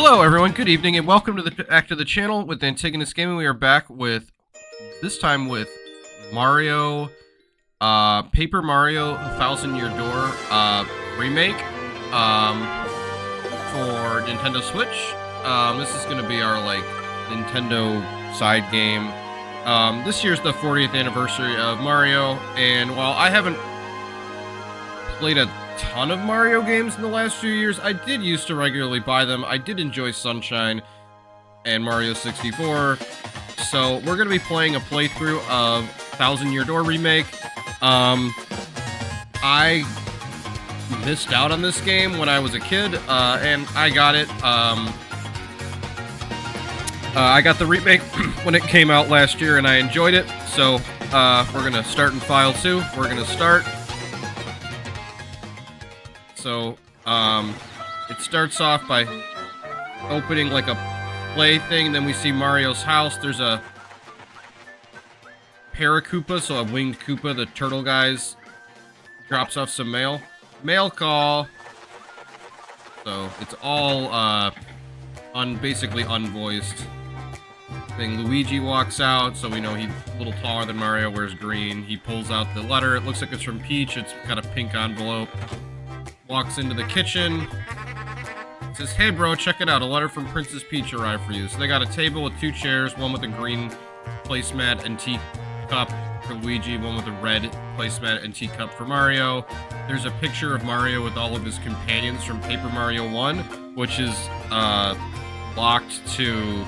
Hello everyone, good evening, and welcome to back to the channel with Antigonus Gaming. We are back with, this time with Mario, Paper Mario Thousand Year Door, remake, for Nintendo Switch. This is gonna be our, like, Nintendo side game. This year's the 40th anniversary of Mario, and while I haven't played a ton of Mario games in the last few years, I did used to regularly buy them. I did enjoy Sunshine and Mario 64, so we're gonna be playing a playthrough of Thousand Year Door Remake. I missed out on this game when I was a kid, and I got it. I got the remake when it came out last year, and I enjoyed it, so we're gonna start in File 2. We're gonna start. So, it starts off by opening like a play thing, then we see Mario's house. There's a Paracoopa, so a winged Koopa, the turtle guys, drops off some mail. Mail call! So, it's all, basically unvoiced thing. Luigi walks out, so we know he's a little taller than Mario, wears green. He pulls out the letter. It looks like it's from Peach. It's got a pink envelope. Walks into the kitchen, says, "Hey bro, check it out, a letter from Princess Peach arrived for you." So they got a table with 2 chairs, one with a green placemat and teacup for Luigi, one with a red placemat and teacup for Mario. There's a picture of Mario with all of his companions from Paper Mario 1, which is locked to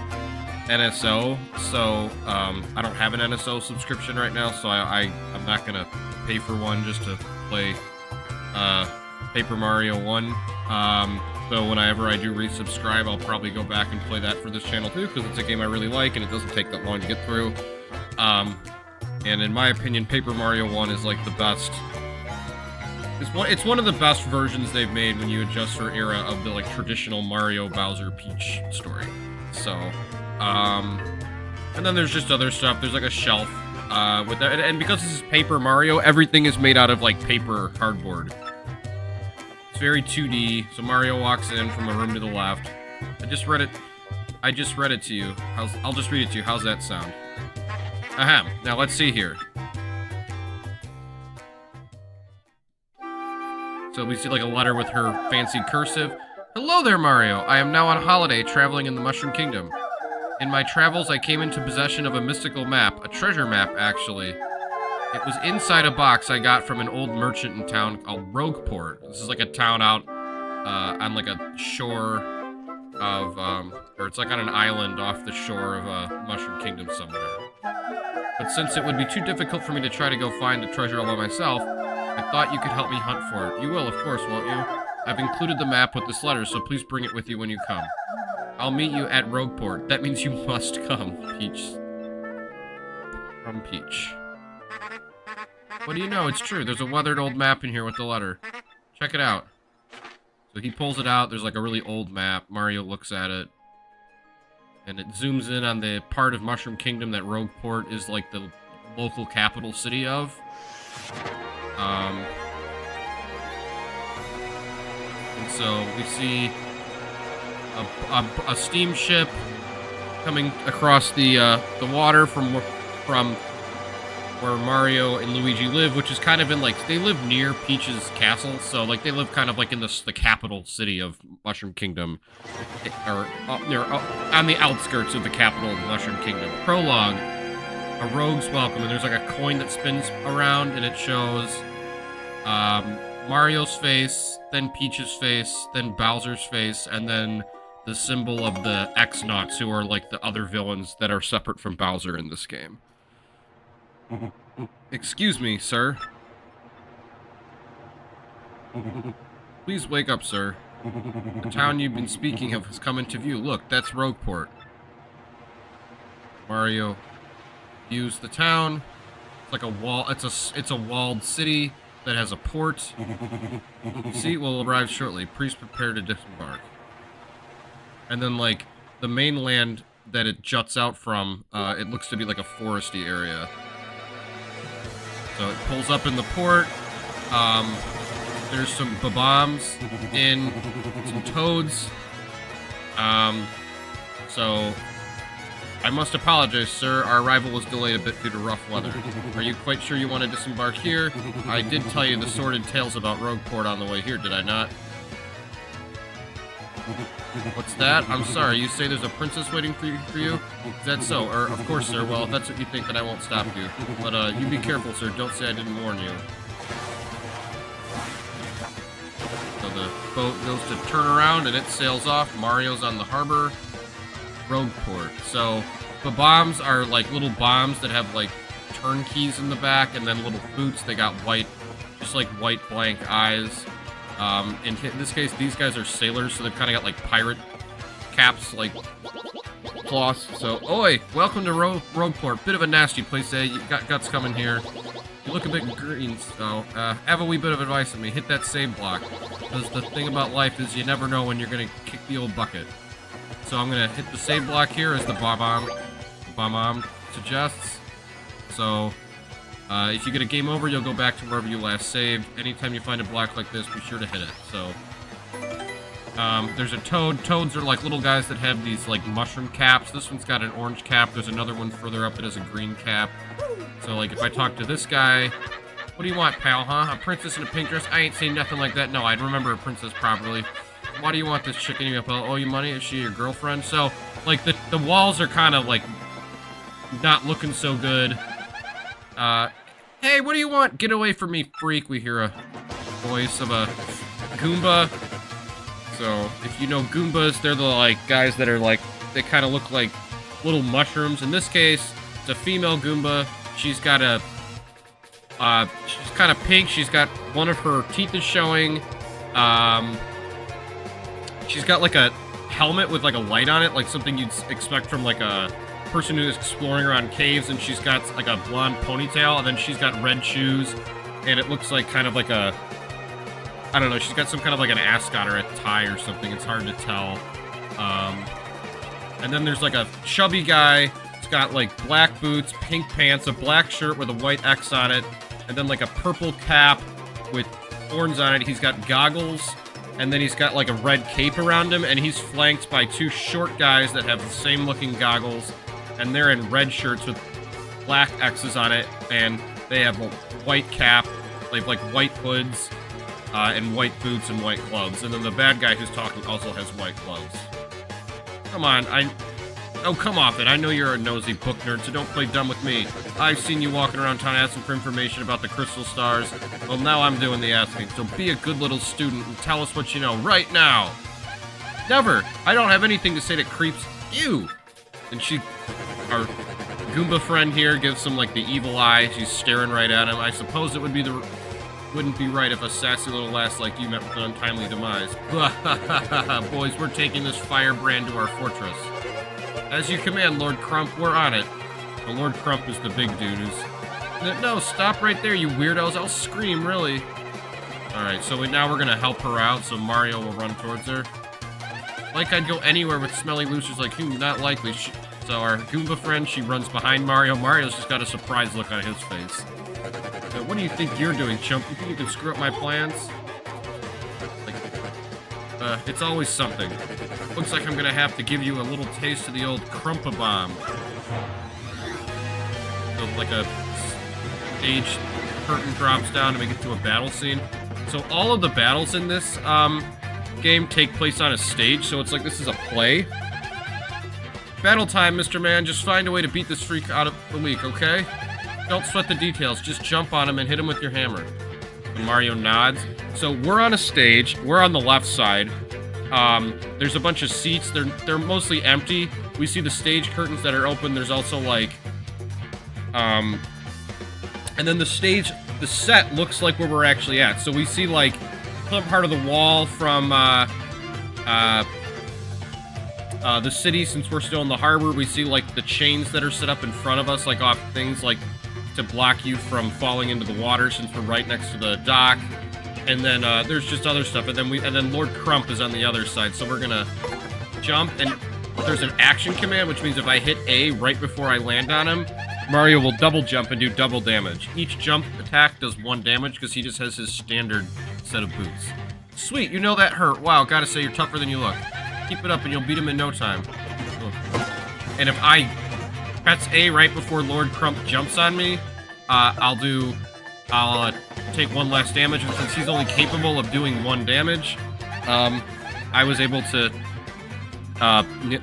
NSO, so I don't have an NSO subscription right now, so I'm not gonna pay for one just to play Paper Mario 1, so whenever I do resubscribe, I'll probably go back and play that for this channel too, because it's a game I really like, and it doesn't take that long to get through. And in my opinion, Paper Mario 1 is like the best. It's one of the best versions they've made when you adjust for era of the, like, traditional Mario, Bowser, Peach story. So, and then there's just other stuff. There's like a shelf, with that, and because this is Paper Mario, everything is made out of, like, paper or cardboard. Very 2D, so Mario walks in from a room to the left. I just read it to you. I'll just read it to you. How's that sound? Ahem. Now let's see here. So we see like a letter with her fancy cursive. "Hello there, Mario. I am now on holiday traveling in the Mushroom Kingdom. In my travels, I came into possession of a mystical map, a treasure map, actually. It was inside a box I got from an old merchant in town called Rogueport." This is like a town out on like a shore of, or it's like on an island off the shore of Mushroom Kingdom somewhere. "But since it would be too difficult for me to try to go find the treasure all by myself, I thought you could help me hunt for it. You will, of course, won't you? I've included the map with this letter, so please bring it with you when you come. I'll meet you at Rogueport. That means you must come, Peach." From Peach. "What do you know? It's true. There's a weathered old map in here with the letter. Check it out." So he pulls it out. There's like a really old map. Mario looks at it. And it zooms in on the part of Mushroom Kingdom that Rogueport is like the local capital city of. And so we see a steamship coming across the water from where Mario and Luigi live, which is kind of in, like, they live near Peach's castle, so, like, they live kind of, like, in the capital city of Mushroom Kingdom, or on the outskirts of the capital of Mushroom Kingdom. Prologue, a rogue's welcome, and there's, like, a coin that spins around, and it shows Mario's face, then Peach's face, then Bowser's face, and then the symbol of the X-Nauts, who are, like, the other villains that are separate from Bowser in this game. "Excuse me, sir." "Please wake up, sir. The town you've been speaking of has come into view. Look, that's Rogueport." Mario views the town. It's like a wall. It's a walled city that has a port. "See, will arrive shortly. Please prepare to disembark." And then, like, the mainland that it juts out from, it looks to be like a foresty area. So it pulls up in the port. There's some bombs and some toads. So I must apologize, sir. Our arrival was delayed a bit due to rough weather. Are you quite sure you want to disembark here? I did tell you the sordid tales about Rogueport on the way here, did I not? What's that? I'm sorry, you say there's a princess waiting for you? Is that so? Of course, sir. Well, if that's what you think, then I won't stop you. But, you be careful, sir. Don't say I didn't warn you. So the boat goes to turn around, and it sails off. Mario's on the harbor. Rogueport. So the bombs are like little bombs that have like turnkeys in the back, and then little boots. They got white, just like white blank eyes. In this case, these guys are sailors, so they've kind of got like pirate caps, like cloths. So, oi, welcome to Rogueport. Bit of a nasty place, eh? You got guts coming here. You look a bit green, so have a wee bit of advice on me. Hit that save block, because the thing about life is you never know when you're gonna kick the old bucket. So I'm gonna hit the save block here, as the bomb suggests. So if you get a game over, you'll go back to wherever you last saved. Anytime you find a block like this, be sure to hit it. So there's a toad. Toads are like little guys that have these like mushroom caps. This one's got an orange cap. There's another one further up that has a green cap. So like if I talk to this guy, what do you want, pal, huh? A princess in a pink dress? I ain't seen nothing like that. No, I'd remember a princess properly. Why do you want this chick in up? Owe you money? Is she your girlfriend? So, like, the walls are kind of, like, not looking so good. Hey, what do you want? Get away from me, freak. We hear a voice of a Goomba. So, if you know Goombas, they're the, like, guys that are, like, they kind of look like little mushrooms. In this case, it's a female Goomba. She's got a, she's kind of pink. She's got one of her teeth is showing. She's got like a helmet with like a light on it, like something you'd expect from like a person who's exploring around caves, and she's got like a blonde ponytail, and then she's got red shoes, and it looks like kind of like a, I don't know, she's got some kind of like an ascot or a tie or something. It's hard to tell. And then there's like a chubby guy. He's got like black boots, pink pants, a black shirt with a white X on it, and then like a purple cap with horns on it. He's got goggles. And then he's got like a red cape around him, and he's flanked by two short guys that have the same looking goggles, and they're in red shirts with black X's on it, and they have a white cap, they have like white hoods, and white boots and white gloves. And then the bad guy who's talking also has white gloves. Come on, oh, come off it. I know you're a nosy book nerd, so don't play dumb with me. I've seen you walking around town asking for information about the crystal stars. Well, now I'm doing the asking, so be a good little student and tell us what you know right now. Never. I don't have anything to say that creeps you. And our Goomba friend here gives him, like, the evil eye. She's staring right at him. I suppose it wouldn't be right if a sassy little lass like you met with an untimely demise. Boys, we're taking this firebrand to our fortress. As you command, Lord Crump, we're on it. The Lord Crump is the big dude who's... No, stop right there, you weirdos. I'll scream, really. Alright, so now we're gonna help her out, so Mario will run towards her. Like I'd go anywhere with smelly losers like you, not likely. So our Goomba friend, she runs behind Mario. Mario's just got a surprised look on his face. What do you think you're doing, chump? You think you can screw up my plans? It's always something. Looks like I'm gonna have to give you a little taste of the old Crumpa Bomb. So, like a stage curtain drops down to make it to a battle scene. So all of the battles in this game take place on a stage, so it's like this is a play. Battle time, Mr. Man. Just find a way to beat this freak out of the week, okay? Don't sweat the details. Just jump on him and hit him with your hammer. And Mario nods. So we're on a stage. We're on the left side. There's a bunch of seats. They're mostly empty. We see the stage curtains that are open. There's also like, and then the set looks like where we're actually at. So we see like some part of the wall from the city, since we're still in the harbor. We see like the chains that are set up in front of us, like off things like to block you from falling into the water, since we're right next to the dock. And then there's just other stuff, and then Lord Crump is on the other side. So we're gonna jump, and there's an action command, which means if I hit A right before I land on him, Mario will double jump and do double damage. Each jump attack does 1 damage because he just has his standard set of boots. Sweet, you know that hurt. Wow, gotta say you're tougher than you look. Keep it up and you'll beat him in no time. And if I press A right before Lord Crump jumps on me, I'll take 1 less damage, and since he's only capable of doing 1 damage, I was able to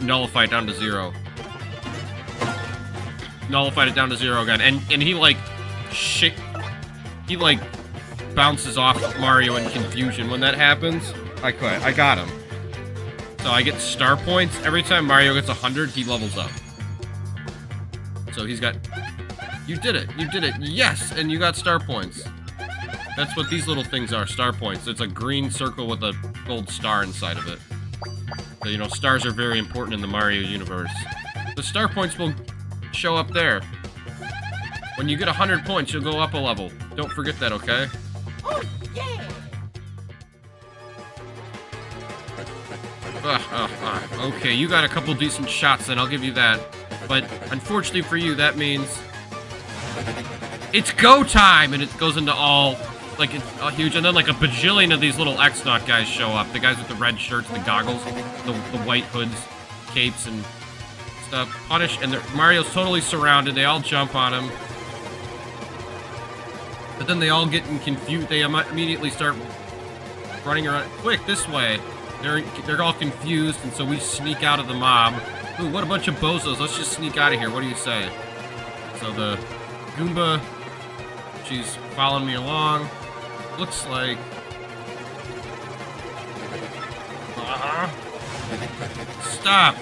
nullify it down to 0. Nullified it down to 0 again, and he like bounces off Mario in confusion when that happens. I got him. So I get star points. Every time Mario gets 100, he levels up. So he's got... You did it! You did it! Yes! And you got star points. That's what these little things are, star points. It's a green circle with a gold star inside of it. So, you know, stars are very important in the Mario universe. The star points will show up there. When you get 100 points, you'll go up a level. Don't forget that, okay? Oh, yeah! Okay, you got a couple decent shots, then I'll give you that. But unfortunately for you, that means it's go time, and it goes into all like it's huge, and then like a bajillion of these little X-Naut guys show up. The guys with the red shirts, the goggles, the white hoods, capes, and stuff. Punish, and Mario's totally surrounded. They all jump on him, but then they all get confused. They immediately start running around. Quick, this way! They're all confused, and so we sneak out of the mob. Ooh, what a bunch of bozos. Let's just sneak out of here. What do you say? So the Goomba, she's following me along. Looks like... Stop!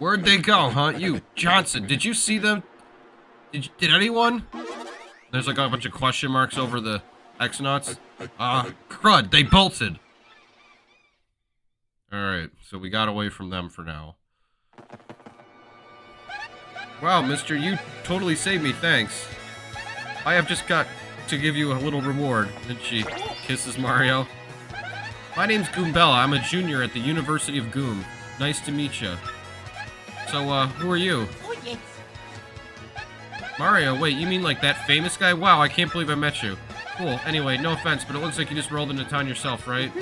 Where'd they go, huh? You, Johnson, did you see them? Did anyone? There's like a bunch of question marks over the X-Nauts. Crud, they bolted. Alright, so we got away from them for now. Wow, mister, you totally saved me, thanks. I have just got to give you a little reward. And she kisses Mario. My name's Goombella. I'm a junior at the University of Goom. Nice to meet you. So, who are you? Oh, yes. Mario, wait, you mean like that famous guy? Wow, I can't believe I met you. Cool. Anyway, no offense, but it looks like you just rolled into town yourself, right?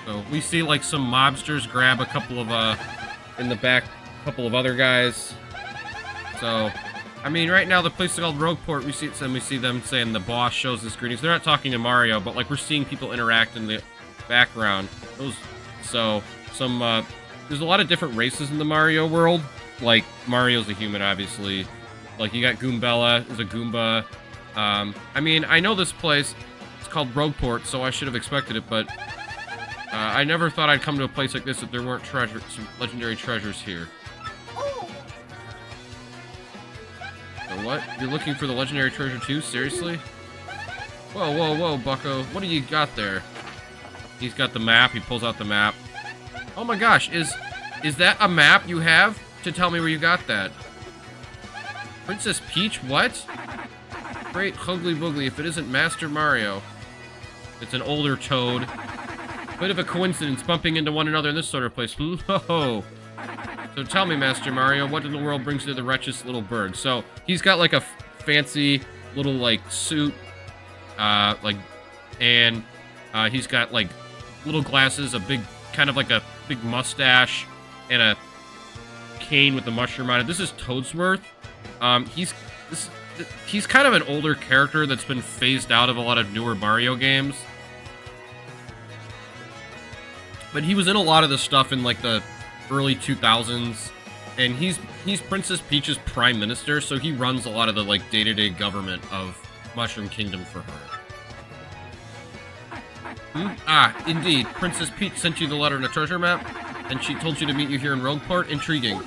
So, we see like some mobsters grab a couple of, in the back, a couple of other guys. So, I mean, right now the place is called Rogueport. We see them saying the boss shows us greetings. They're not talking to Mario, but like we're seeing people interact in the background. There's a lot of different races in the Mario world. Like, Mario's a human, obviously. Like, you got Goombella, is a Goomba. I mean, I know this place. It's called Rogueport, so I should have expected it, but I never thought I'd come to a place like this if there weren't some legendary treasures here. So what? You're looking for the legendary treasure too? Seriously? Whoa, whoa, whoa, bucko. What do you got there? He's got the map. He pulls out the map. Oh my gosh, is that a map you have? To tell me where you got that. Princess Peach, what? Great Hugly Boogly, if it isn't Master Mario. It's an older Toad. Bit of a coincidence, bumping into one another in this sort of place. Oh. So tell me, Master Mario, what in the world brings you to the wretched little bird? So, he's got like a fancy little like suit, and he's got like little glasses, a big, kind of like a big mustache, and a cane with the mushroom on it. This is Toadsworth. He's kind of an older character that's been phased out of a lot of newer Mario games. But he was in a lot of the stuff in like the early 2000s, and he's Princess Peach's prime minister, so he runs a lot of the like day-to-day government of Mushroom Kingdom for her. Ah, indeed. Princess Peach sent you the letter and a treasure map, and she told you to meet you here in Rogueport? Intriguing.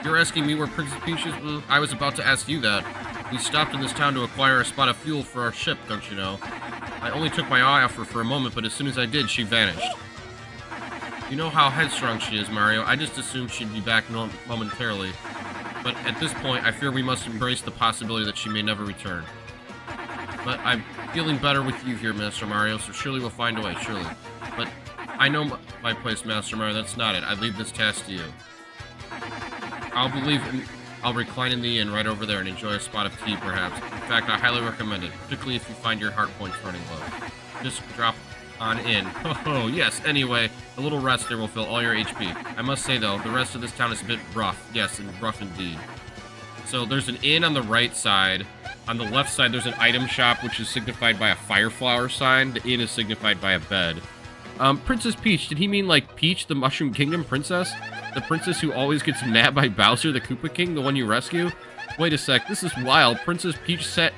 You're asking me where Princess Peach is? I was about to ask you that. We stopped in this town to acquire a spot of fuel for our ship, don't you know? I only took my eye off her for a moment, but as soon as I did, she vanished. You know how headstrong she is, Mario. I just assumed she'd be back momentarily. But at this point, I fear we must embrace the possibility that she may never return. But I'm feeling better with you here, Master Mario, so surely we'll find a way, surely. But I know my place, Master Mario. That's not it. I leave this task to you. I'll believe I'll recline in the inn right over there and enjoy a spot of tea, perhaps. In fact, I highly recommend it, particularly if you find your heart points running low. Just drop on in. Oh, yes, anyway, a little rest there will fill all your HP. I must say, though, the rest of this town is a bit rough. Yes, and rough indeed. So there's an inn on the right side. On the left side, there's an item shop, which is signified by a fire flower sign. The inn is signified by a bed. Princess Peach, did he mean, like, Peach, the Mushroom Kingdom princess? The princess who always gets mad by Bowser, the Koopa King, the one you rescue? Wait a sec, this is wild. Princess Peach sent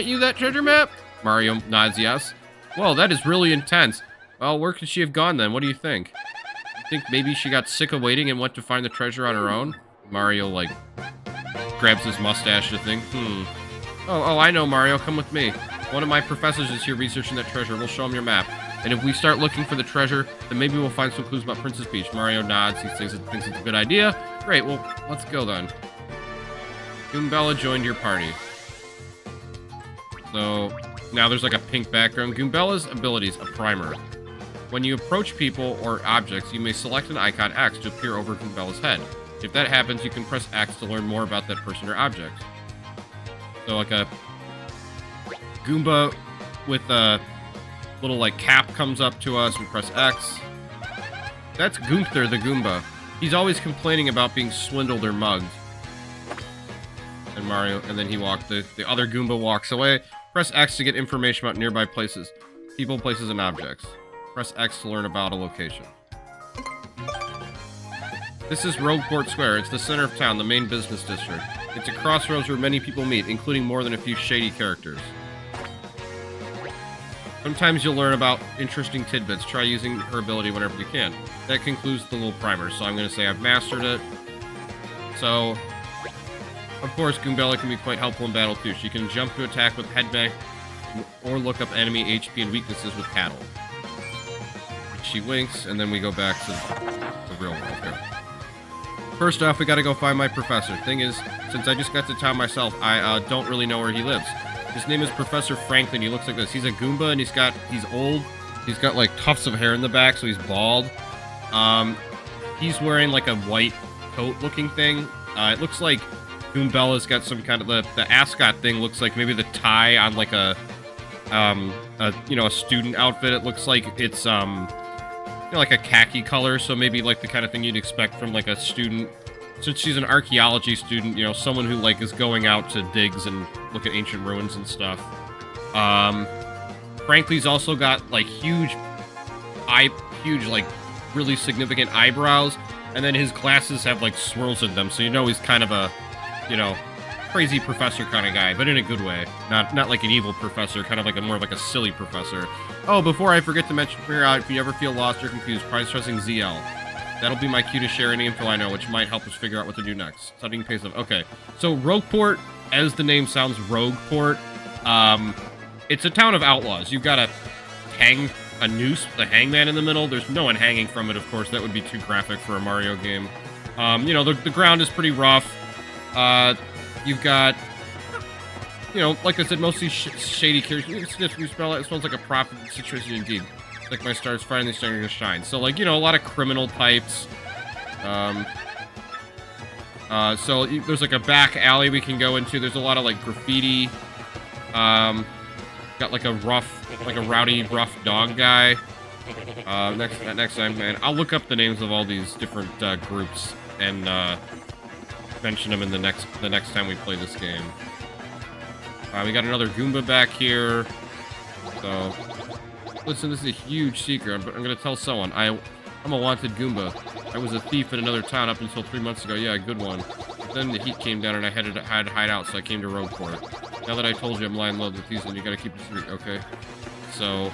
you that treasure map? Mario nods yes. Well, that is really intense. Well, where could she have gone then? What do you think? You think maybe she got sick of waiting and went to find the treasure on her own? Mario, like, grabs his mustache to think, Oh, I know, Mario. Come with me. One of my professors is here researching that treasure. We'll show him your map. And if we start looking for the treasure, then maybe we'll find some clues about Princess Peach. Mario nods. He thinks it's a good idea. Great, well, let's go then. Goombella joined your party. So, now there's like a pink background. Goombella's abilities, a primer. When you approach people or objects, you may select an icon X to appear over Goombella's head. If that happens, you can press X to learn more about that person or object. So like a Goomba with a little like cap comes up to us, we press X. That's Gunther the Goomba. He's always complaining about being swindled or mugged. And Mario, and then the other Goomba walks away. Press X to get information about nearby places, people, places, and objects. Press X to learn about a location. This is Rogueport Square. It's the center of town, the main business district. It's a crossroads where many people meet, including more than a few shady characters. Sometimes you'll learn about interesting tidbits. Try using her ability whenever you can. That concludes the little primer, so I'm going to say I've mastered it. So, of course, Goombella can be quite helpful in battle too. She can jump to attack with headbang, or look up enemy HP and weaknesses with paddle. She winks, and then we go back to the real world here. First off, we gotta go find my professor. Thing is, since I just got to town myself, I don't really know where he lives. His name is Professor Franklin. He looks like this. He's a Goomba, and he's old. He's got like tufts of hair in the back, so he's bald. He's wearing like a white coat-looking thing. It looks like Goombella's got some kind of the ascot thing. Looks like maybe the tie on like a student outfit. It looks like it's like a khaki color, so maybe like the kind of thing you'd expect from like a student. Since she's an archaeology student, someone who like is going out to digs and look at ancient ruins and stuff. Frankly's also got like huge like really significant eyebrows, and then his glasses have like swirls in them, so he's kind of a crazy professor kind of guy, but in a good way. Not like an evil professor, kind of like more like a silly professor. Oh, before I forget to mention, if you ever feel lost or confused, try pressing ZL. That'll be my cue to share any info I know, which might help us figure out what to do next. Studying pace of... Okay, so Rogueport, as the name sounds, Rogueport. It's a town of outlaws. You've got to hang a noose, the hangman in the middle. There's no one hanging from it, of course. That would be too graphic for a Mario game. The ground is pretty rough. You've got... like I said, mostly shady characters. You sniff, you smell it. It smells like a profit situation indeed. Like my stars finally starting to shine. So, like, a lot of criminal types. So there's like a back alley we can go into. There's a lot of like graffiti. Got like a rowdy, rough dog guy. Next time, man, I'll look up the names of all these different groups and mention them in the next time we play this game. We got another Goomba back here. So, listen, this is a huge secret, but I'm gonna tell someone. I'm a wanted Goomba. I was a thief in another town up until 3 months ago. Yeah, good one. Then the heat came down and I had to hide out, so I came to Rogueport. Now that I told you I'm lying low with these, and you gotta keep it secret, okay? So,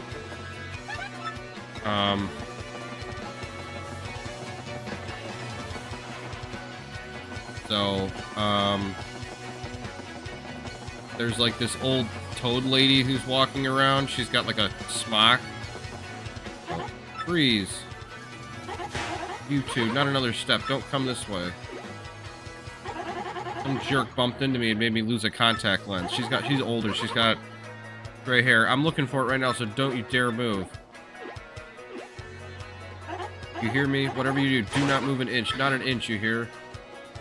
there's like this old toad lady who's walking around. She's got like a smock. Oh, freeze. You two, not another step. Don't come this way. Some jerk bumped into me and made me lose a contact lens. She's older. She's got gray hair. I'm looking for it right now, so don't you dare move. You hear me? Whatever you do not move an inch. Not an inch, you hear?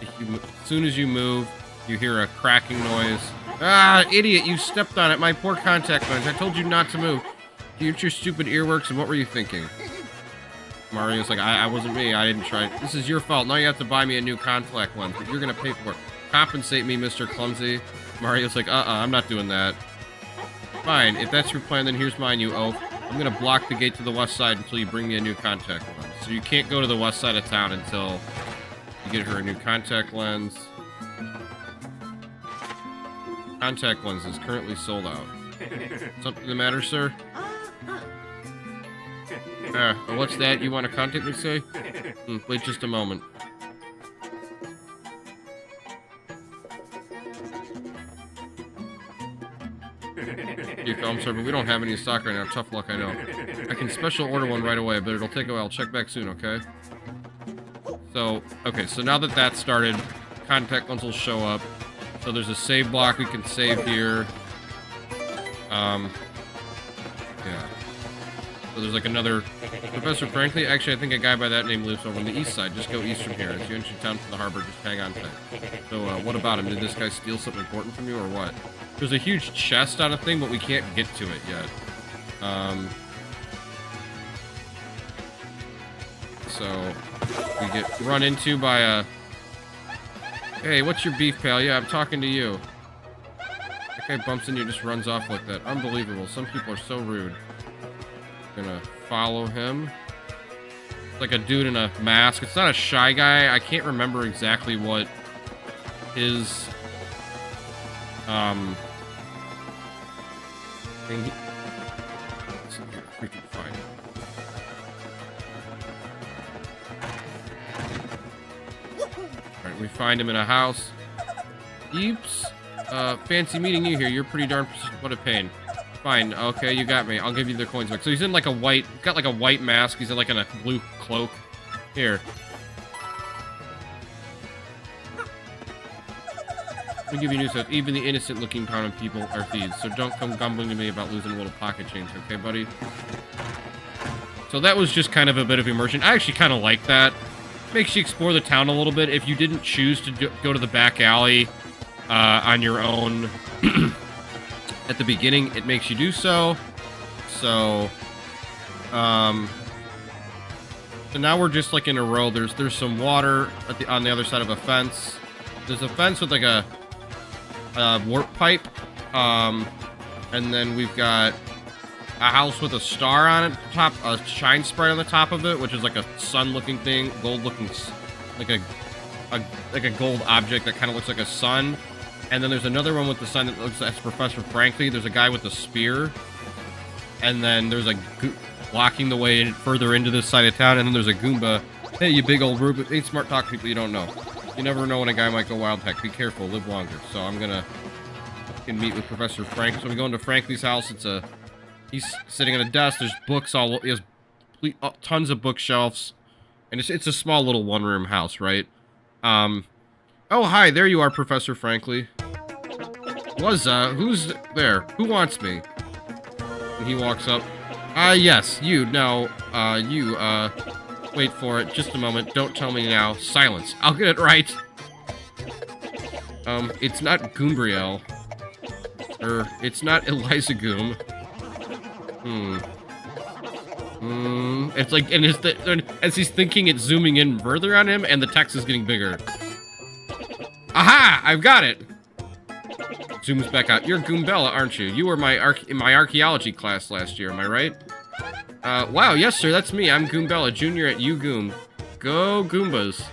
As soon as you move, you hear a cracking noise. Ah, idiot, you stepped on it. My poor contact lens. I told you not to move. You your stupid earworks, and what were you thinking? Mario's like, I wasn't me. I didn't try. This is your fault. Now you have to buy me a new contact lens, but you're going to pay for it. Compensate me, Mr. Clumsy. Mario's like, I'm not doing that. Fine, if that's your plan, then here's mine, you oaf. I'm going to block the gate to the west side until you bring me a new contact lens. So you can't go to the west side of town until you get her a new contact lens. Contact lens is currently sold out. Something the matter, sir? What's that? You want to contact me, say? Wait just a moment. I'm sorry, but we don't have any in stock right now. Tough luck, I know. I can special order one right away, but it'll take a while. I'll check back soon, okay? So, okay, so now that that's started, contact lens will show up. So there's a save block we can save here. Yeah. So there's like another Professor Frankly. Actually, I think a guy by that name lives over on the east side. Just go east from here. As you enter town from the harbor, just hang on tight. So, what about him? Did this guy steal something important from you or what? There's a huge chest on a thing, but we can't get to it yet. So we get run into by a... Hey, what's your beef, pal? Yeah, I'm talking to you. That guy bumps into you, just runs off like that. Unbelievable. Some people are so rude. Gonna follow him. It's like a dude in a mask. It's not a shy guy. I can't remember exactly what his... thing. Let's see here if we can find it. Alright, we find him in a house. Eeps. Fancy meeting you here. You're pretty darn persistent. What a pain. Fine. Okay, you got me. I'll give you the coins back. So he's in like a white... got like a white mask. He's in like in a blue cloak. Here. Let me give you news that even the innocent-looking common people are thieves, so don't come grumbling to me about losing a little pocket change, okay, buddy? So that was just kind of a bit of immersion. I actually kind of like that. Makes you explore the town a little bit. If you didn't choose to go to the back alley on your own at the beginning, it makes you do so. So, so now we're just like in a row. There's some water on the other side of a fence. There's a fence with like a warp pipe, and then we've got a house with a star on it, top, a shine sprite on the top of it, which is like a sun-looking thing, gold-looking, like a gold object that kind of looks like a sun. And then there's another one with the sun that looks like Professor Frankly. There's a guy with a spear, and then there's a blocking the way further into this side of town. And then there's a Goomba. Hey, you big old Rube! Ain't smart talk people you don't know. You never know when a guy might go wild. Heck, be careful, live longer. So I'm gonna meet with Professor Frank. So we go into Frankly's house. He's sitting at a desk. There's books all. He has tons of bookshelves, and it's a small little one-room house, right? Oh hi, there you are, Professor Frankly. Who's there? Who wants me? And he walks up. Yes, you. No, you. Wait for it. Just a moment. Don't tell me now. Silence. I'll get it right. It's not Goombriel. It's not Eliza Goom. It's like, and as he's thinking, it's zooming in further on him, and the text is getting bigger. Aha! I've got it! Zooms back out. You're Goombella, aren't you? You were in my archaeology class last year, am I right? Wow, yes, sir, that's me. I'm Goombella, junior at UGoom. Go Goombas.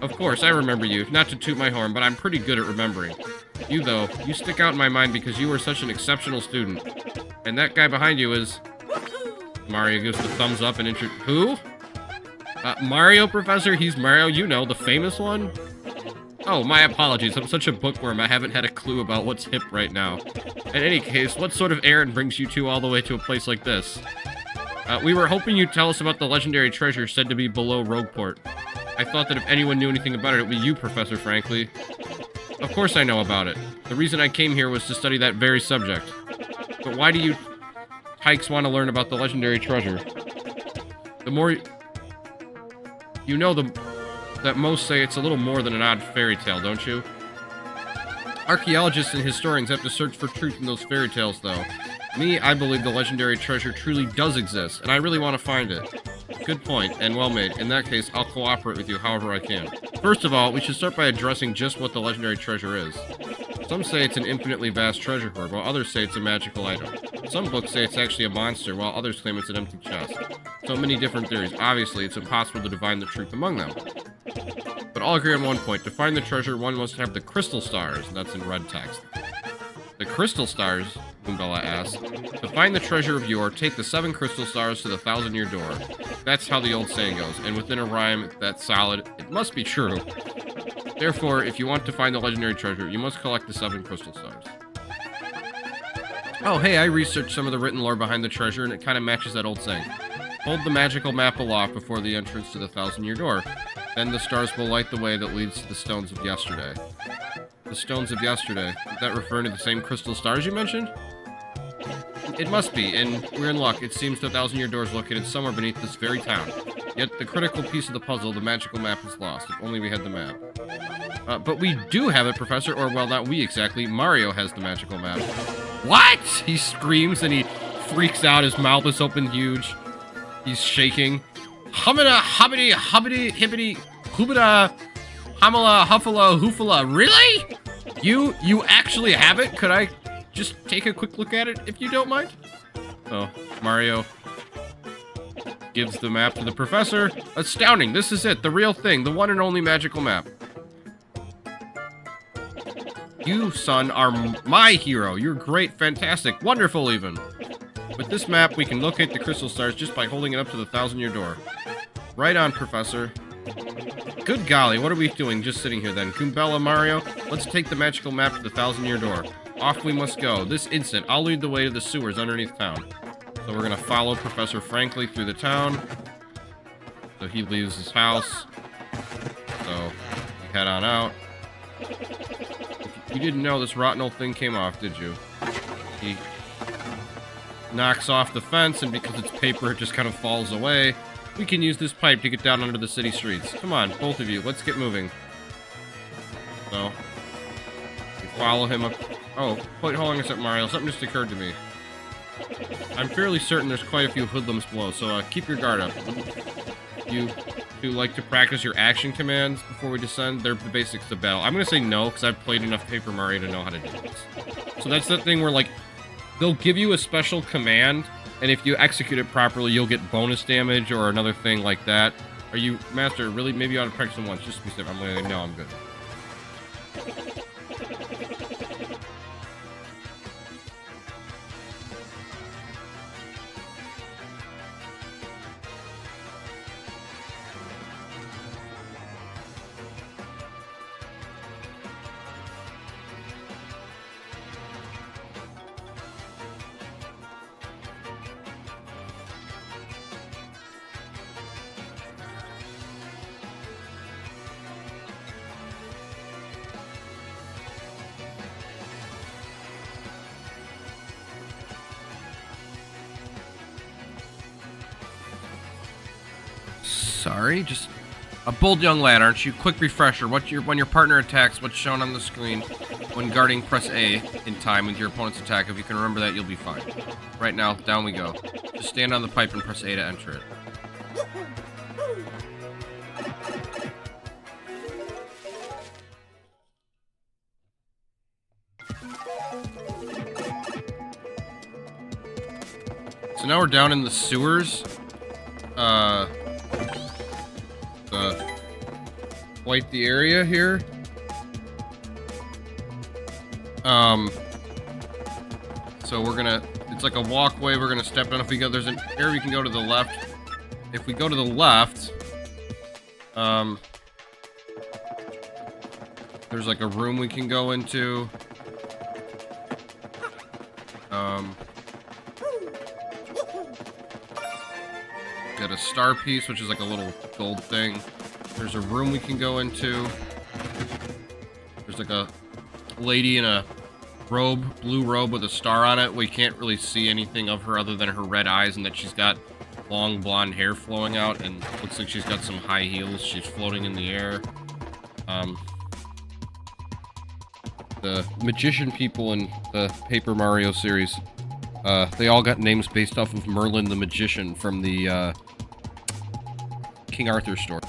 Of course, I remember you. Not to toot my horn, but I'm pretty good at remembering. You, though, you stick out in my mind because you were such an exceptional student. And that guy behind you is... Mario gives the thumbs up and Who? Mario, Professor? He's Mario, you know, the famous one? Oh, my apologies. I'm such a bookworm, I haven't had a clue about what's hip right now. In any case, what sort of errand brings you two all the way to a place like this? We were hoping you'd tell us about the legendary treasure said to be below Rogueport. I thought that if anyone knew anything about it, it would be you, Professor Frankly. Of course I know about it. The reason I came here was to study that very subject. But why do you hikes want to learn about the legendary treasure? The more... You know, the that most say it's a little more than an odd fairy tale, don't you? Archaeologists and historians have to search for truth in those fairy tales, though. Me, I believe the legendary treasure truly does exist, and I really want to find it. Good point, and well made. In that case, I'll cooperate with you however I can. First of all, we should start by addressing just what the legendary treasure is. Some say it's an infinitely vast treasure hoard, while others say it's a magical item. Some books say it's actually a monster, while others claim it's an empty chest. So many different theories. Obviously, it's impossible to divine the truth among them. But all agree on one point. To find the treasure, one must have the crystal stars, and that's in red text. The crystal stars, Goombella asks. To find the treasure of yore, take the 7 crystal stars to the 1,000-year door. That's how the old saying goes, and within a rhyme that's solid, it must be true. Therefore, if you want to find the legendary treasure, you must collect the 7 crystal stars. Oh, hey, I researched some of the written lore behind the treasure, and it kind of matches that old saying. Hold the magical map aloft before the entrance to the 1,000-year door. Then the stars will light the way that leads to the stones of yesterday. The stones of yesterday. Is that referring to the same crystal stars you mentioned? It must be, and we're in luck. It seems the 1,000-year door is located somewhere beneath this very town. Yet the critical piece of the puzzle, the magical map, is lost. If only we had the map. But we do have it, Professor, or well, not we exactly. Mario has the magical map. What? He screams and he freaks out. His mouth is open huge. He's shaking. Hummida, hubbity, hubbity, hibbity, hoobida, hamala, huffala, hoofala. Really? You actually have it? Could I just take a quick look at it, if you don't mind? Oh, Mario gives the map to the professor. Astounding. This is it. The real thing. The one and only magical map. You, son, are my hero. You're great, fantastic, wonderful even. With this map, we can locate the crystal stars just by holding it up to the 1,000-year door. Right on, Professor. Good golly, what are we doing just sitting here then? Goombella, Mario, let's take the magical map to the 1,000-year door. Off we must go. This instant, I'll lead the way to the sewers underneath town. So we're gonna follow Professor Frankly through the town. So he leaves his house. So we head on out. You didn't know this rotten old thing came off, did you? He knocks off the fence, and because it's paper, it just kind of falls away. We can use this pipe to get down under the city streets. Come on, both of you, let's get moving. So, we follow him up. Oh, wait, hold on a second, Mario. Something just occurred to me. I'm fairly certain there's quite a few hoodlums below, so keep your guard up. You do like to practice your action commands before we descend? They're the basics of battle. I'm gonna say no, because I've played enough Paper Mario to know how to do this. So that's that thing where, like, they'll give you a special command, and if you execute it properly, you'll get bonus damage or another thing like that. Are you, Master, really? Maybe you ought to practice them once, just to be safe. I'm like, no, I'm good. Sorry, just a bold young lad, aren't you? Quick refresher. When your partner attacks, what's shown on the screen? When guarding, press A in time with your opponent's attack. If you can remember that, you'll be fine. Right now, down we go. Just stand on the pipe and press A to enter it. So now we're down in the sewers. Quite the area here. So we're gonna, it's like a walkway, we're gonna step down. If we go, there's an area we can go to the left. If we go to the left, there's like a room we can go into. Got a star piece, which is like a little gold thing. There's a room we can go into. There's like a lady in a robe, blue robe with a star on it. We can't really see anything of her other than her red eyes and that she's got long blonde hair flowing out, and looks like she's got some high heels. She's floating in the air. The magician people in the Paper Mario series, they all got names based off of Merlin the Magician from the King Arthur story.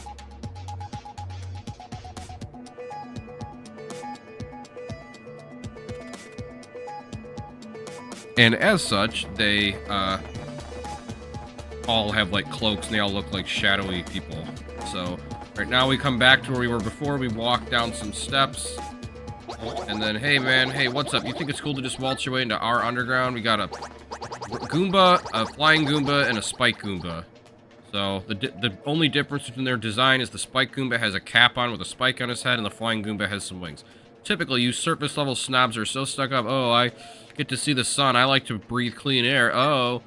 And as such, they all have like cloaks, and they all look like shadowy people. So right now we come back to where we were before. We walk down some steps. And then, hey man, hey, what's up? You think it's cool to just waltz your way into our underground? We got a Goomba, a flying Goomba, and a spike Goomba. So the only difference between their design is the spike Goomba has a cap on with a spike on his head, and the flying Goomba has some wings. Typically, you surface level snobs are so stuck up. Oh, I get to see the sun. I like to breathe clean air. Oh,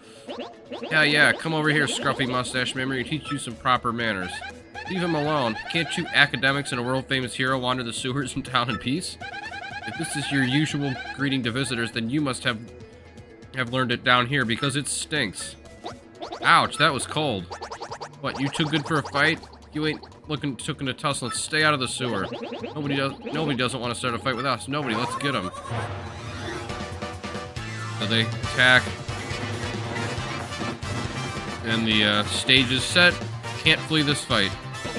yeah, come over here, scruffy mustache memory, and teach you some proper manners. Leave him alone. Can't you academics and a world-famous hero wander the sewers in town in peace? If this is your usual greeting to visitors, then you must have learned it down here, because it stinks. Ouch, that was cold. What, you too good for a fight? You ain't looking to tussle. Let's stay out of the sewer. Nobody doesn't want to start a fight with us. Nobody, let's get them. So they attack. And the stage is set. Can't flee this fight.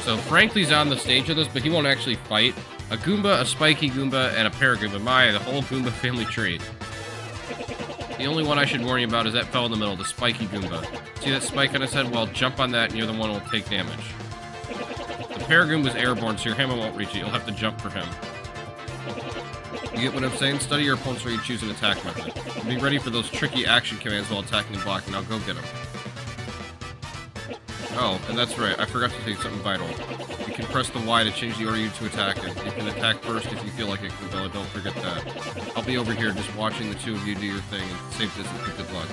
So Frankly's on the stage of this, but he won't actually fight. A Goomba, a spiky Goomba, and a Paragoomba. The whole Goomba family tree. The only one I should warn you about is that fell in the middle, the spiky Goomba. See that spike on his head? Well, jump on that and you're the one who will take damage. The Paragoomba's airborne, so your hammer won't reach it. You'll have to jump for him. You get what I'm saying? Study your opponents where you choose an attack method. Be ready for those tricky action commands while attacking and blocking. Now go get them. Oh, and that's right, I forgot to say something vital. You can press the Y to change the order you to attack it. You can attack first if you feel like it, Goombella, don't forget that. I'll be over here just watching the two of you do your thing, and safe distance, and good luck.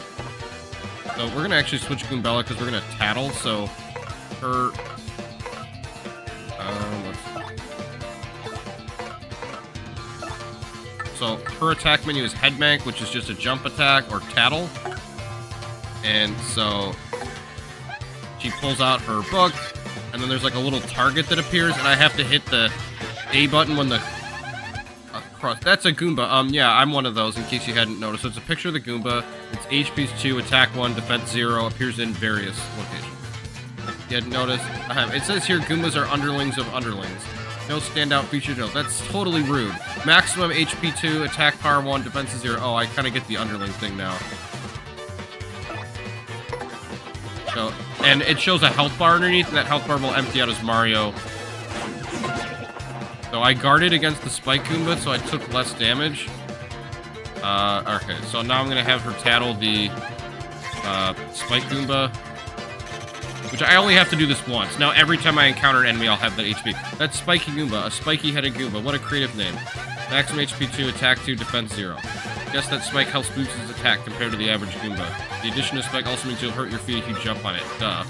So we're gonna actually switch Goombella, because we're gonna tattle, so her... So her attack menu is Headbank, which is just a jump attack, or tattle. And so... she pulls out her book, and then there's like a little target that appears, and I have to hit the A button when the cross. That's a Goomba. Yeah, I'm one of those, in case you hadn't noticed. So it's a picture of the Goomba. It's HP's 2, attack 1, defense 0, appears in various locations. You hadn't noticed? It says here Goombas are underlings of underlings. No standout feature, no. That's totally rude. Maximum HP 2, attack power 1, defense 0. Oh, I kind of get the underling thing now. So, and it shows a health bar underneath, and that health bar will empty out as Mario. So I guarded against the Spike Goomba, so I took less damage. Okay, so now I'm going to have her tattle the Spike Goomba, which I only have to do this once. Now every time I encounter an enemy, I'll have that HP. That's Spiky Goomba, a spiky-headed Goomba. What a creative name. Maximum HP 2, attack 2, defense 0. Guess that Spike helps boost his attack compared to the average Goomba. The addition of Spike also means you'll hurt your feet if you jump on it. Duh.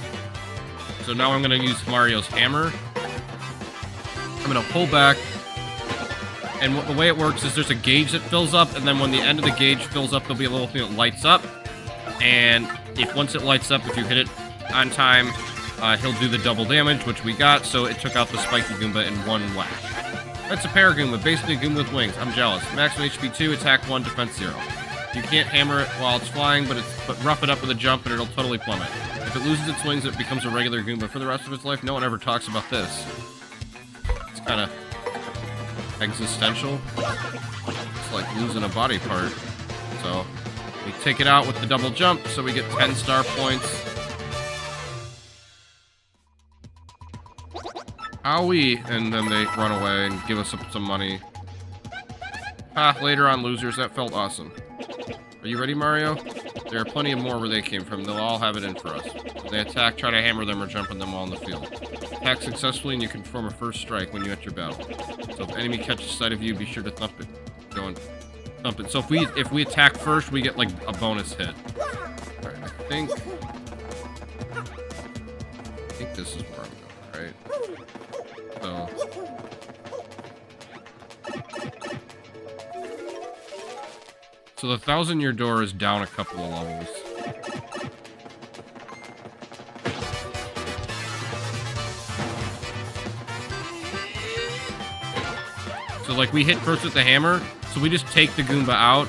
So now I'm going to use Mario's hammer. I'm going to pull back. And the way it works is there's a gauge that fills up, and then when the end of the gauge fills up, there'll be a little thing that lights up. And once it lights up, if you hit it on time, he'll do the double damage, which we got, so it took out the Spiky Goomba in one whack. That's a Paragoomba, basically a Goomba with wings. I'm jealous. Maximum HP 2, attack 1, defense 0. You can't hammer it while it's flying, but rough it up with a jump and it'll totally plummet. If it loses its wings, it becomes a regular Goomba. For the rest of its life, no one ever talks about this. It's kind of existential. It's like losing a body part. So, we take it out with the double jump, so we get 10 star points. Owie! And then they run away and give us some money. Ha, later on, losers. That felt awesome. Are you ready, Mario? There are plenty of more where they came from. They'll all have it in for us. When they attack, try to hammer them or jump on them while in the field. Attack successfully and you can perform a first strike when you enter battle. So if the enemy catches sight of you, be sure to thump it. Go and thump it. So if we attack first, we get like a bonus hit. Alright, I think this is where I'm going, right? So the 1,000-year door is down a couple of levels. like, we hit first with the hammer, so we just take the Goomba out.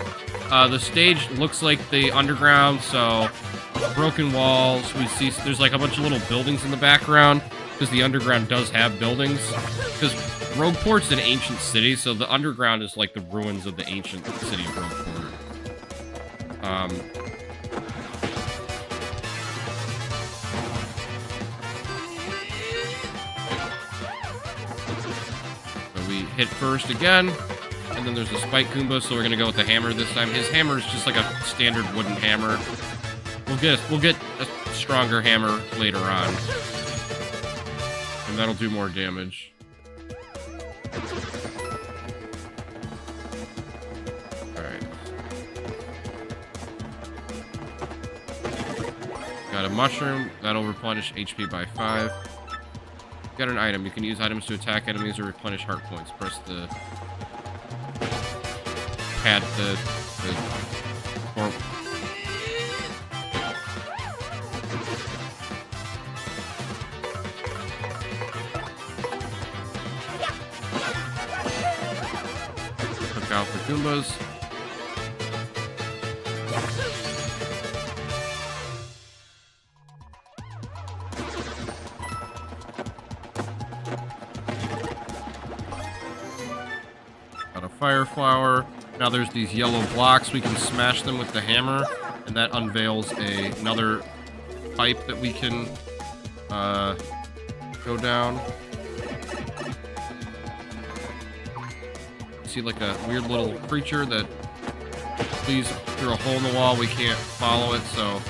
The stage looks like the underground, so broken walls. We see there's like a bunch of little buildings in the background, because the underground does have buildings. Because Rogueport's an ancient city, so the underground is like the ruins of the ancient city of Rogueport. So we hit first again, and then there's a spike Goomba, so we're gonna go with the hammer this time. His hammer is just like a standard wooden hammer. We'll get a stronger hammer later on, and that'll do more damage. Got a mushroom, that'll replenish HP by 5. Got an item, you can use items to attack enemies or replenish heart points. Press the pad, or look out for Goombas. Fire flower. Now there's these yellow blocks. We can smash them with the hammer, and that unveils another pipe that we can go down. See like a weird little creature that flees through a hole in the wall. We can't follow it, so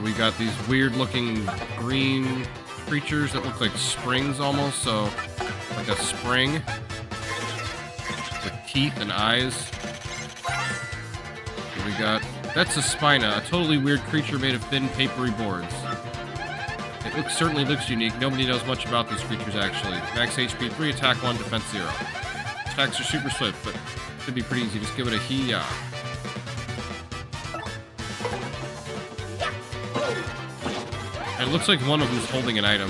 we got these weird looking green creatures that look like springs almost, so like a spring with teeth and eyes. What we got? That's a Spina, a totally weird creature made of thin, papery boards. It certainly looks unique. Nobody knows much about these creatures, actually. Max HP 3, attack 1, defense 0. Attacks are super swift, but should be pretty easy. Just give it a hee-yah. It looks like one of them's holding an item.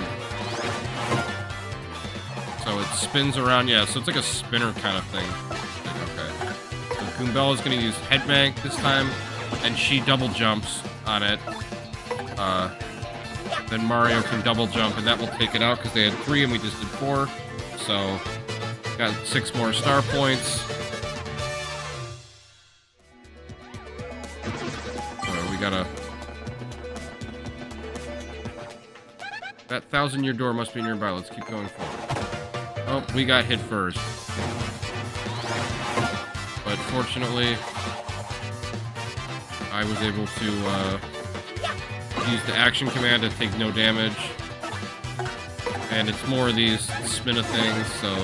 So it spins around, yeah, so it's like a spinner kind of thing. Okay. So Goombella's gonna use Headbang this time, and she double jumps on it. Then Mario can double jump, and that will take it out, because they had 3 and we just did 4. So, got 6 more star points. So we gotta... That 1,000-year door must be nearby. Let's keep going forward. Oh, we got hit first. But fortunately, I was able to use the action command to take no damage. And it's more of these spin of things, so...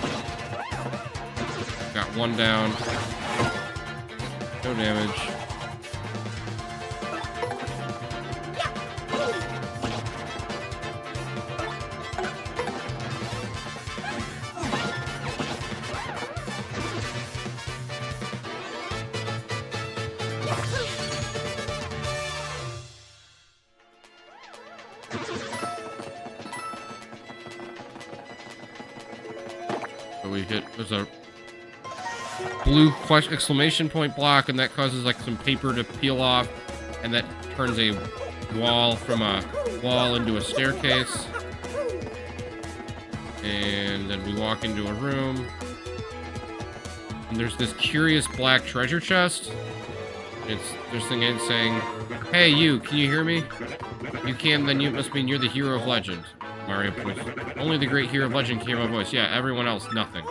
Got 1 down. No damage. We hit, there's a blue exclamation point block, and that causes like some paper to peel off, and that turns a wall from a wall into a staircase. And then we walk into a room, and there's this curious black treasure chest. There's thing in saying, "Hey you, can you hear me? You can, then you must mean you're the hero of legend." Mario points. Only the great hero of legend can hear my voice. Yeah, everyone else, nothing.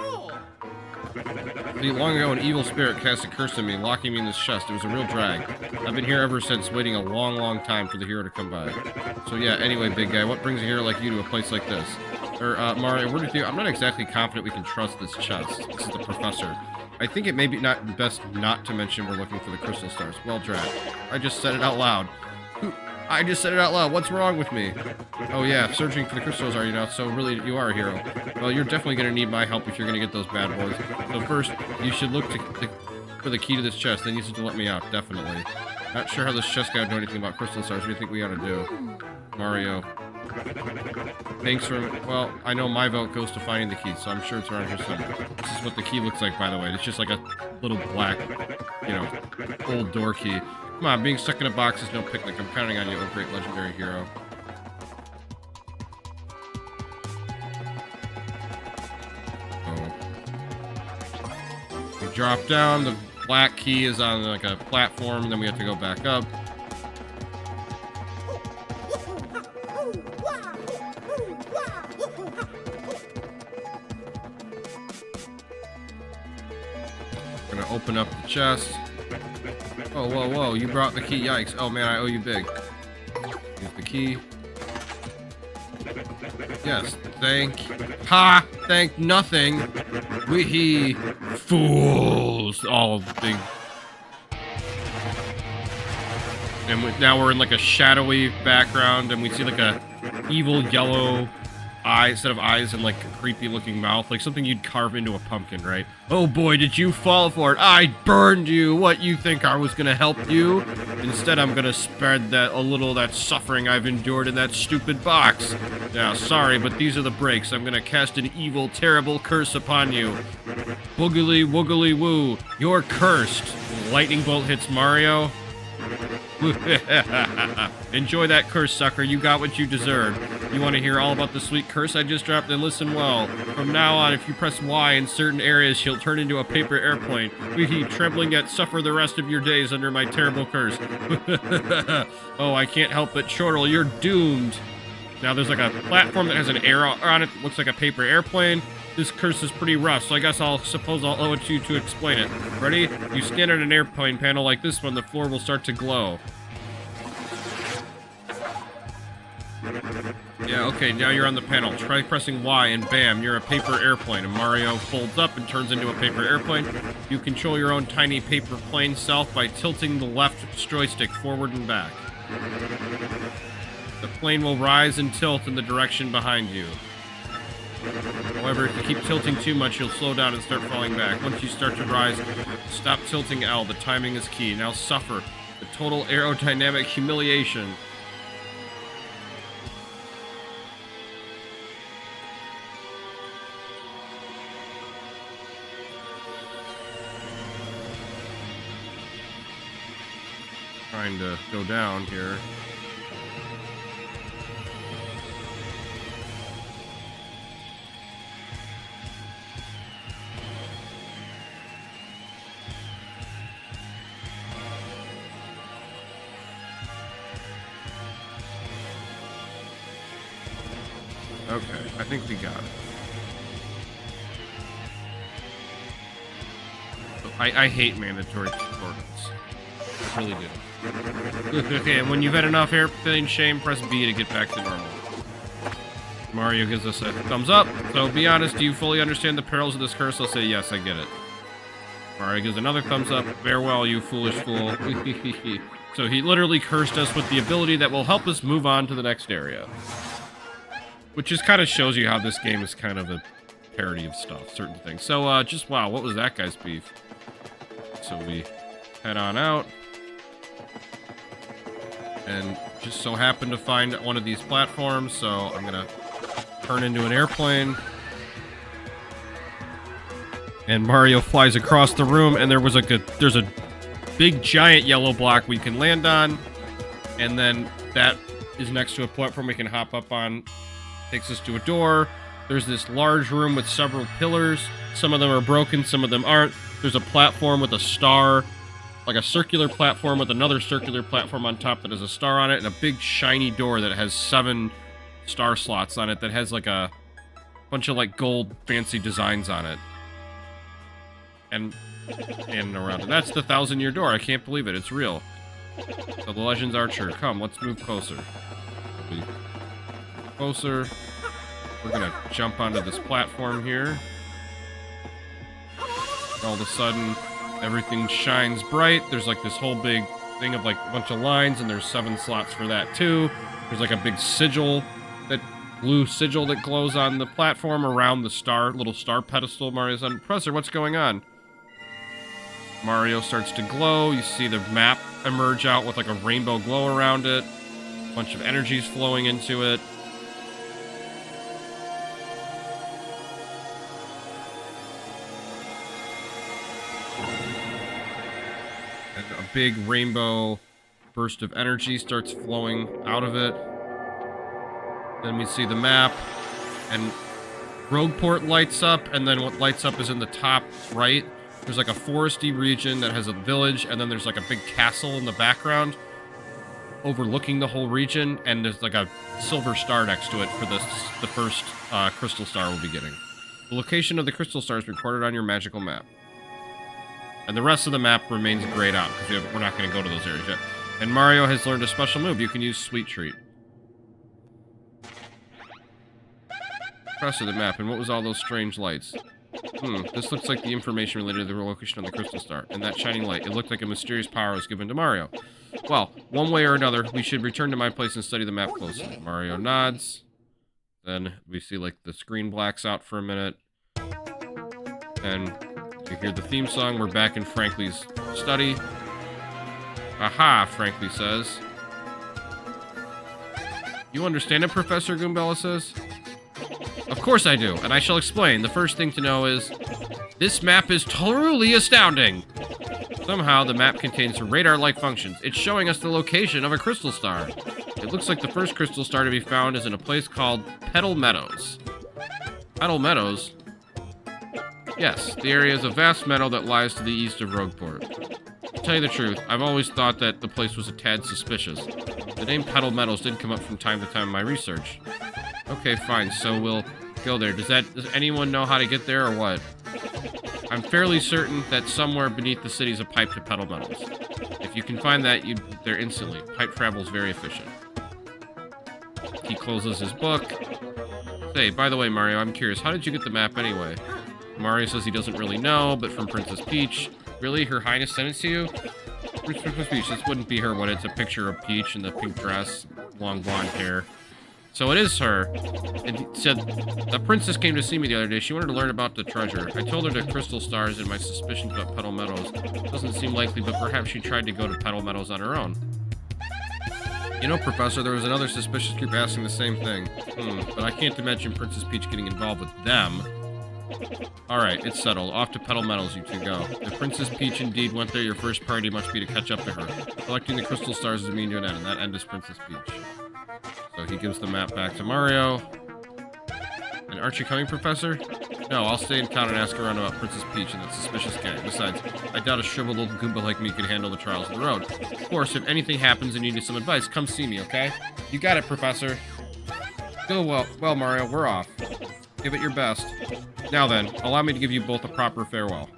See, long ago, an evil spirit cast a curse on me, locking me in this chest. It was a real drag. I've been here ever since, waiting a long, long time for the hero to come by. So yeah, anyway, big guy, what brings a hero like you to a place like this? Or, Mario, what do you think? I'm not exactly confident we can trust this chest. This is the professor. I think it may be best not to mention we're looking for the crystal stars. Well, Drat. I just said it out loud. I just said it out loud. What's wrong with me? Oh yeah, searching for the crystals are you now, so really you are a hero. Well, you're definitely going to need my help if you're going to get those bad boys. So first, you should look for the key to this chest, then you need to let me out, definitely. Not sure how this chest guy would know anything about crystal stars. What do you think we ought to do? Mario. Thanks for... Well, I know my vote goes to finding the key, so I'm sure it's around here somewhere. This is what the key looks like, by the way. It's just like a little black, you know, old door key. Come on, being stuck in a box is no picnic. I'm counting on you, oh great legendary hero. We drop down, the black key is on like a platform, and then we have to go back up. We're gonna open up the chest. Oh, whoa, whoa, you brought the key, yikes. Oh man, I owe you big. Here's the key. Yes, thank nothing. We fools. All big. And now we're in like a shadowy background, and we see like a evil yellow eye, set of eyes and like a creepy looking mouth, like something you'd carve into a pumpkin, right? Oh boy, did you fall for it. I burned you. What, you think I was gonna help you? Instead, I'm gonna spread that a little of that suffering I've endured in that stupid box. Yeah, sorry, but these are the breaks. I'm gonna cast an evil, terrible curse upon you. Boogly woogly woo, you're cursed. Lightning bolt hits Mario. Enjoy that curse, sucker. You got what you deserved. You want to hear all about the sweet curse I just dropped? Then listen well. From now on, if you press Y in certain areas, she'll turn into a paper airplane. Trembling yet suffer the rest of your days under my terrible curse. Oh, I can't help but chortle. You're doomed. Now there's like a platform that has an arrow on it. Looks like a paper airplane. This curse is pretty rough, so I guess I'll owe it to you to explain it. Ready? You stand on an airplane panel like this one, the floor will start to glow. Yeah, okay, now you're on the panel. Try pressing Y and bam, you're a paper airplane. And Mario folds up and turns into a paper airplane. You control your own tiny paper plane self by tilting the left joystick forward and back. The plane will rise and tilt in the direction behind you. However, if you keep tilting too much, you'll slow down and start falling back. Once you start to rise, stop tilting L. The timing is key. Now suffer the total aerodynamic humiliation. Trying to go down here. Okay, I think we got it. I hate mandatory tutorials. I really do. Okay, and when you've had enough airplane shame, press B to get back to normal. Mario gives us a thumbs up. So be honest, do you fully understand the perils of this curse? I'll say yes, I get it. Mario gives another thumbs up. Farewell, you foolish fool. So he literally cursed us with the ability that will help us move on to the next area. Which just kind of shows you how this game is kind of a parody of stuff, certain things. So, just, wow, what was that guy's beef? So we head on out. And just so happen to find one of these platforms, so I'm gonna turn into an airplane. And Mario flies across the room, and there's a big giant yellow block we can land on. And then that is next to a platform we can hop up on. Takes us to a door. There's this large room with several pillars. Some of them are broken, some of them aren't. There's a platform with a star, like a circular platform with another circular platform on top that has a star on it, and a big shiny door that has 7 star slots on it that has like a bunch of like gold fancy designs on it. And around it. That's the 1,000-year door. I can't believe it. It's real. So the Legends Archer. Come, let's move closer. Closer. We're gonna jump onto this platform here. All of a sudden, everything shines bright. There's like this whole big thing of like a bunch of lines, and there's 7 slots for that too. There's like a big sigil, that blue sigil that glows on the platform around the star, little star pedestal Mario's on. Professor, what's going on? Mario starts to glow. You see the map emerge out with like a rainbow glow around it. A bunch of energies flowing into it. A big rainbow burst of energy starts flowing out of it. Then we see the map, and Rogueport lights up, and then what lights up is in the top right. There's like a foresty region that has a village, and then there's like a big castle in the background overlooking the whole region, and there's like a silver star next to it for the first crystal star we'll be getting. The location of the crystal star is recorded on your magical map. And the rest of the map remains grayed out, because we're not going to go to those areas yet. And Mario has learned a special move. You can use Sweet Treat. Press of the map, and what was all those strange lights? This looks like the information related to the location of the crystal star. And that shining light, it looked like a mysterious power was given to Mario. Well, one way or another, we should return to my place and study the map closely. Mario nods. Then we see, like, the screen blacks out for a minute. And you hear the theme song. We're back in Frankly's study. Aha, Frankly says. You understand it, Professor Goombella says? Of course I do, and I shall explain. The first thing to know is, this map is truly astounding. Somehow, the map contains radar-like functions. It's showing us the location of a crystal star. It looks like the first crystal star to be found is in a place called Petal Meadows. Petal Meadows? Yes, the area is a vast meadow that lies to the east of Rogueport. To tell you the truth, I've always thought that the place was a tad suspicious. The name Petal Meadows did come up from time to time in my research. Okay, fine, so we'll go there. Does anyone know how to get there or what? I'm fairly certain that somewhere beneath the city is a pipe to Petal Meadows. If you can find that, you're there instantly. Pipe travel is very efficient. He closes his book. Say, by the way, Mario, I'm curious, how did you get the map anyway? Mario says he doesn't really know, but from Princess Peach. Really? Her Highness sent it to you? Princess Peach, this wouldn't be her, would it? It's a picture of Peach in the pink dress, long blonde hair. So it is her. And he said, the princess came to see me the other day. She wanted to learn about the treasure. I told her the crystal stars and my suspicions about Petal Meadows. Doesn't seem likely, but perhaps she tried to go to Petal Meadows on her own. You know, Professor, there was another suspicious group asking the same thing. But I can't imagine Princess Peach getting involved with them. Alright, it's settled. Off to Petal Meadows, you two go. If Princess Peach indeed went there, your first priority must be to catch up to her. Collecting the crystal stars is a mean to an end, and that end is Princess Peach. So he gives the map back to Mario. And aren't you coming, Professor? No, I'll stay in town and ask around about Princess Peach and that suspicious gang. Besides, I doubt a shriveled little Goomba like me can handle the trials of the road. Of course, if anything happens and you need some advice, come see me, okay? You got it, Professor. Go well, Mario, we're off. Give it your best. Now then, allow me to give you both a proper farewell.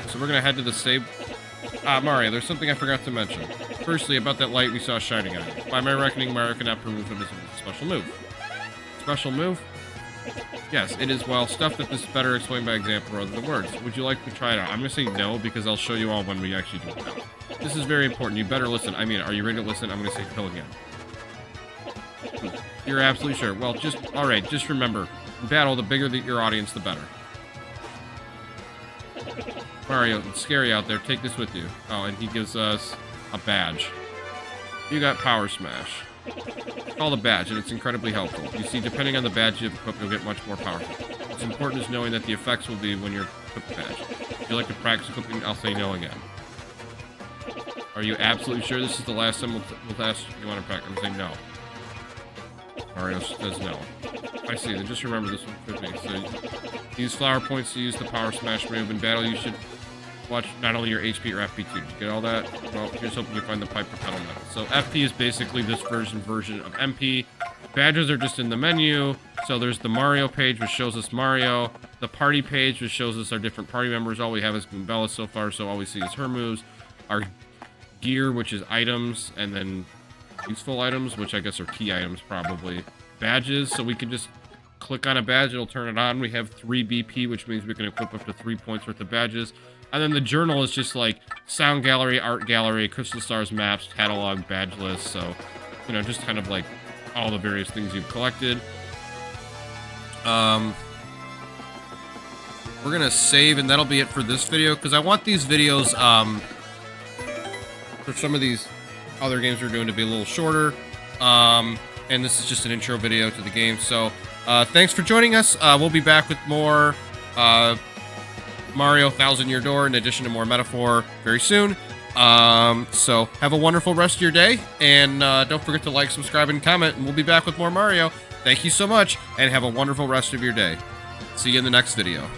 So we're gonna head to the save... Mario, there's something I forgot to mention. Firstly, about that light we saw shining on it. By my reckoning, Mario cannot prove it is a special move. Special move? Yes, it is, well, stuff that is better explained by example rather than words. Would you like to try it out? I'm gonna say no, because I'll show you all when we actually do it now. This is very important. You better listen. I mean, are you ready to listen? I'm gonna say no again. You're absolutely sure. Well, alright, just remember, in battle, the bigger your audience, the better. Mario, it's scary out there. Take this with you. Oh, and he gives us a badge. You got Power Smash. It's called a badge, and it's incredibly helpful. You see, depending on the badge you equip, you'll get much more powerful. What's important is knowing that the effects will be when you're equipped the badge. If you like to practice equipping, I'll say no again. Are you absolutely sure this is the last time we'll ask you want to practice? I'm saying no. Mario says no. I see, then just remember this one with me. So, use flower points to use the Power Smash move. In battle, you should watch not only your HP or FP too. Did you get all that? Well, here's hoping you find the pipe for Petal Meadows. So FP is basically this version of MP. Badges are just in the menu. So there's the Mario page, which shows us Mario. The party page, which shows us our different party members. All we have is Goombella so far, so all we see is her moves. Our gear, which is items, and then useful items, which I guess are key items probably. Badges, so we can just click on a badge, it'll turn it on. We have 3 BP, which means we can equip up to 3 points worth of badges. And then the journal is just like sound gallery, art gallery, crystal stars, maps, catalog, badge list. So, you know, just kind of like all the various things you've collected. We're gonna save, and that'll be it for this video, because I want these videos, for some of these other games we're doing to be a little shorter. And this is just an intro video to the game. So, thanks for joining us. We'll be back with more Mario Thousand Year Door in addition to more metaphor very soon. So have a wonderful rest of your day, and don't forget to like, subscribe, and comment, and we'll be back with more Mario. Thank you so much, and have a wonderful rest of your day. See you in the next video.